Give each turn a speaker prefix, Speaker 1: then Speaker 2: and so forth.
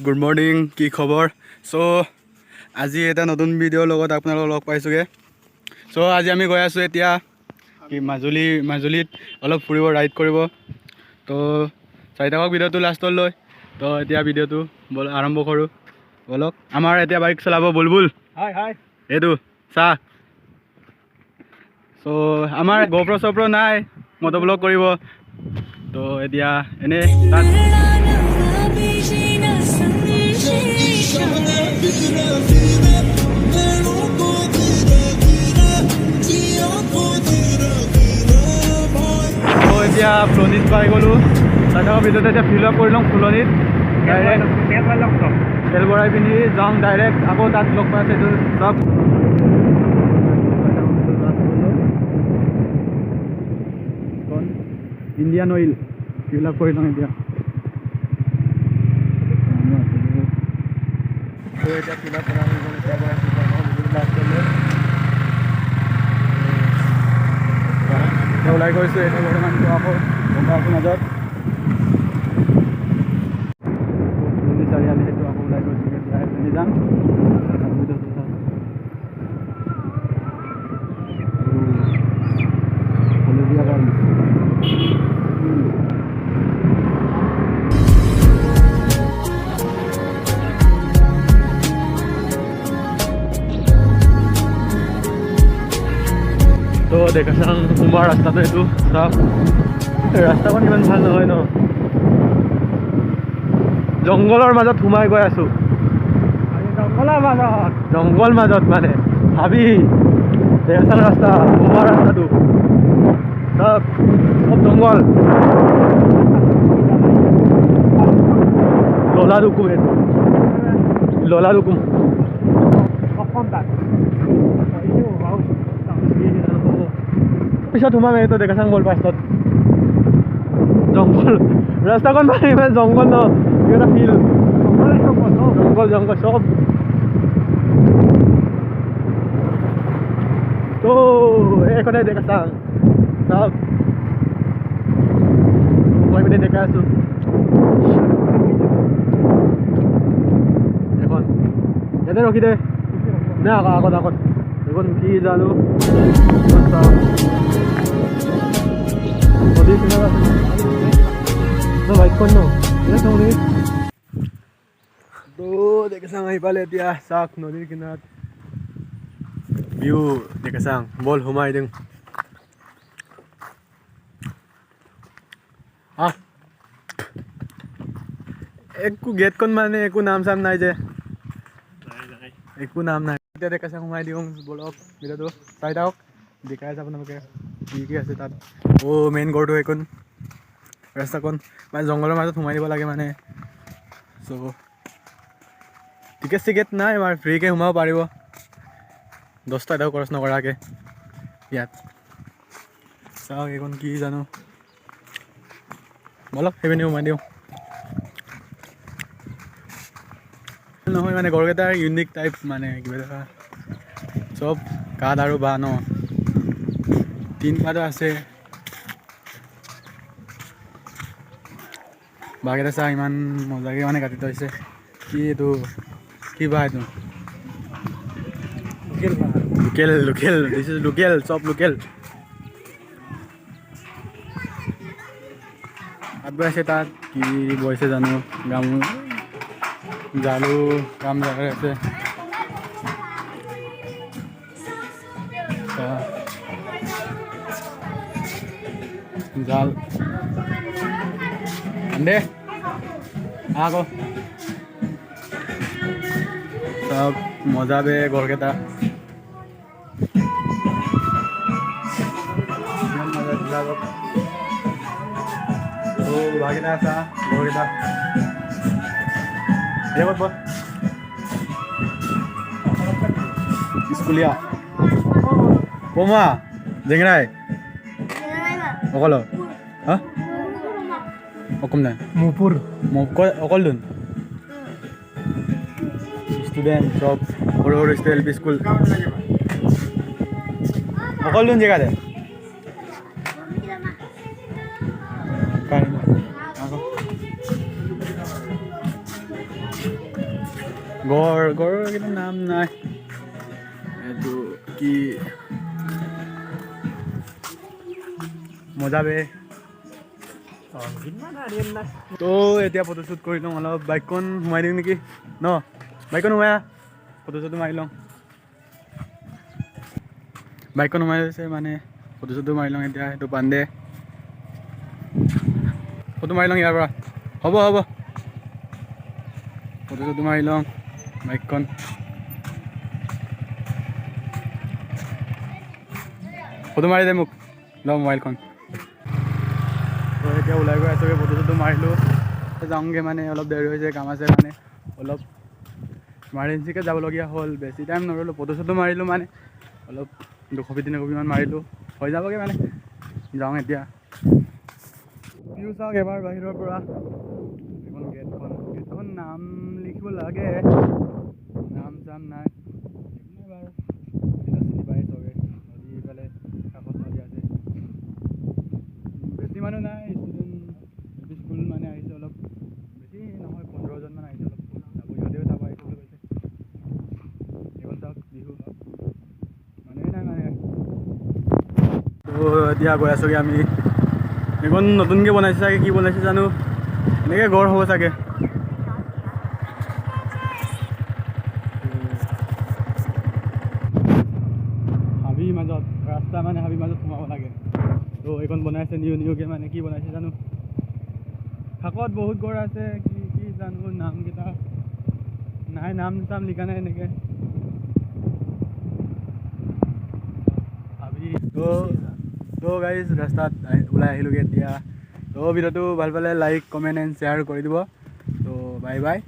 Speaker 1: Good morning, কি খবৰ? চ' আজি এটা নতুন ভিডিঅ'ৰ লগত আপোনালোকক লগ পাইছোঁগৈ। চ' আজি আমি গৈ আছোঁ এতিয়া কি মাজুলীত অলপ ফুৰিব, ৰাইড কৰিব। তো চাই থাকক ভিডিঅ'টো লাষ্টলৈ। তো এতিয়া ভিডিঅ'টো আৰম্ভ কৰোঁ, বলক। আমাৰ এতিয়া বাইক চলাব বুলবুল। এইটো চাহ। চ' আমাৰ গোপ্ৰ নাই, মটো ব্লগ কৰিব। তো এতিয়া এনেই তাত এতিয়া ফুলনিত পাই গ'লোঁ। তাতে ভিতৰতে এতিয়া ফিল আপ কৰি লওঁ ফুলনিত। ডাইৰেক্ট তেল ভৰাই পিনি যাওঁ ডাইৰেক্ট। আকৌ তাত লগ পাই আছে এইটো চব ইণ্ডিয়ান অইল ফিল আপ কৰি লওঁ এতিয়া। এতিয়া ফিল আপ কৰা ওলাই গৈছোঁ। এতিয়া বৰ্তমান আকৌ গংগাটোৰ মাজত চাৰিআলি সেইটো আকৌ ওলাই গৈছোঁ। এতিয়া পিনি যাম তো দেখা চাওঁ সোমোৱাৰ ৰাস্তাটো এইটো চাওক। ৰাস্তাখন ইমান ভাল নহয় ন, জংঘলৰ মাজত সোমাই গৈ আছোঁ। জংঘল মাজত মানে ভাবি দেখা চাওঁ ৰাস্তা, সোমোৱাৰ ৰাস্তাটো চাওক, চব জংঘল। ললা দুকুম পিছত সোমাম। এইটো দেখা চাং গ'ল পাছত জংঘল ৰাস্তাখন মানে ইমান জংঘল ন, এটা ফিল জংঘল চব। তো এইখনে দেখা চাং চাওক, মই পিনে দেখাই আছোঁ এখন। ইয়াতে ৰখি দে নে আগত এখন কি জানো নদীৰ কিনাৰত আছে বাইকখন ন। তো দেখা চাং আহি পালে এতিয়া চাওক নদীৰ কিনাৰত ভিউ দেখা চাং। বল সোমাই দিওঁ। একো গেটখন মানে একো নাম চাম নাই যে, একো নাম নাই। এতিয়া দেখা চাং সোমাই দিওঁ বলক। ভিডিঅ'টো চাই থাকক, দেখাই আছে আপোনালোকে কি আছে তাত। মেইন ঘৰটো এইখন, ৰাস্তাখন মানে জংঘলৰ মাজত সোমাই দিব লাগে মানে। চ' টিকেট নাই, আমাৰ ফ্ৰীকৈ সোমাব পাৰিব 10 টকা খৰচ নকৰাকৈ ইয়াত। চাওক এইখন কি জানো, বলক সেইপিনি সোমাই দিওঁ। নহয় মানে ঘৰকেইটা ইউনিক টাইপ মানে কিবা এটা চব কাঠ আৰু বাঁহ ন, টিনপাতো আছে। বাঁহকেইটা চাহ ইমান মজাকৈ মানে কাটি থৈছে। কি এইটো কি বাঁহ এইটো? লোকেল চব লোকেল। তাত বৈছে, তাত কি বৈছে জানো, জালু কাম লগাই আছে। জাল দে আকৌ চব মজা বে ঘৰকেইটা। ভাগিনা আছা ঘৰকেইটা স্কুলীয়া কমা জেংৰাই অকল হা অকম নাই মপুৰ অকল দোন ষ্টুডেণ্ট সব সৰু সৰু এল পি স্কুল অকল দোন জেগাতে গড়ৰ কিন্তু নাম নাই, এইটো কি মজা বে। তো এতিয়া ফটোশ্বুট কৰি লওঁ, অলপ বাইকখন সোমাই দিওঁ নেকি ন? বাইকখন সোমাই ফটোশ্বুটটো মাৰি লওঁ। বাইকখন সোমাই লৈছে মানে ফটোশ্বুটটো মাৰি লওঁ এতিয়া। সেইটো পাণ্ডে ফটো মাৰি লওঁ ইয়াৰ পৰা। হ'ব ফটোশ্বুটটো মাৰি লওঁ বাইকখন। ফটো মাৰি দে মোক, লওঁ মোবাইলখন। তো এতিয়া ওলাই গৈ আছোঁগৈ, ফটোশ্বুটটো মাৰিলোঁ, যাওঁগৈ মানে অলপ দেৰি হৈছে, কাম আছে মানে অলপ ইমাৰ্জেঞ্চিকৈ যাবলগীয়া হ'ল। বেছি টাইম নৰলোঁ, ফটোশ্বুটটো মাৰিলোঁ মানে অলপ 200-300 কপিমান মাৰিলোঁ, হৈ যাবগৈ মানে। যাওঁ এতিয়া, ভিউ চাওক এবাৰ বাহিৰৰ পৰা। এইখন গেটখন নাম লিখিব লাগে, নাম চাম নাই বাৰু। চিনি পাই চবে, নদী ইফালে কাষত নদী আছে। বেছি মানুহ নাই, ষ্টুডেণ্ট স্কুল মানে আহিছে অলপ, বেছি নহয় 15জনমান আহিছে। অলপ সিহঁতেও চাব আহিছে বুলি কৈছে। এইখন চাওক বিহু মানুহে নাই মানে। তো এতিয়া গৈ আছোঁগৈ আমি। এইখন নতুনকৈ বনাইছে চাগে, কি বনাইছে জানো, এনেকৈ গড় হ'ব চাগে। হাবিৰ মাজত ৰাস্তা, মানে হাবিৰ মাজত সোমাব লাগে। তো এইখন বনাইছে নিউকৈ, মানে কি বনাইছে জানো। কাষত বহুত গড় আছে, কি জানো নামকেইটা নাই, নাম চাম লিখা নাই এনেকৈ। হাবি তো গাইজ ৰাস্তাত ওলাই আহিলোগৈ এতিয়া। তো ভিডিঅ'টো ভাল পালে লাইক, কমেণ্ট এণ্ড শ্বেয়াৰ কৰি দিব। তো বাই বাই।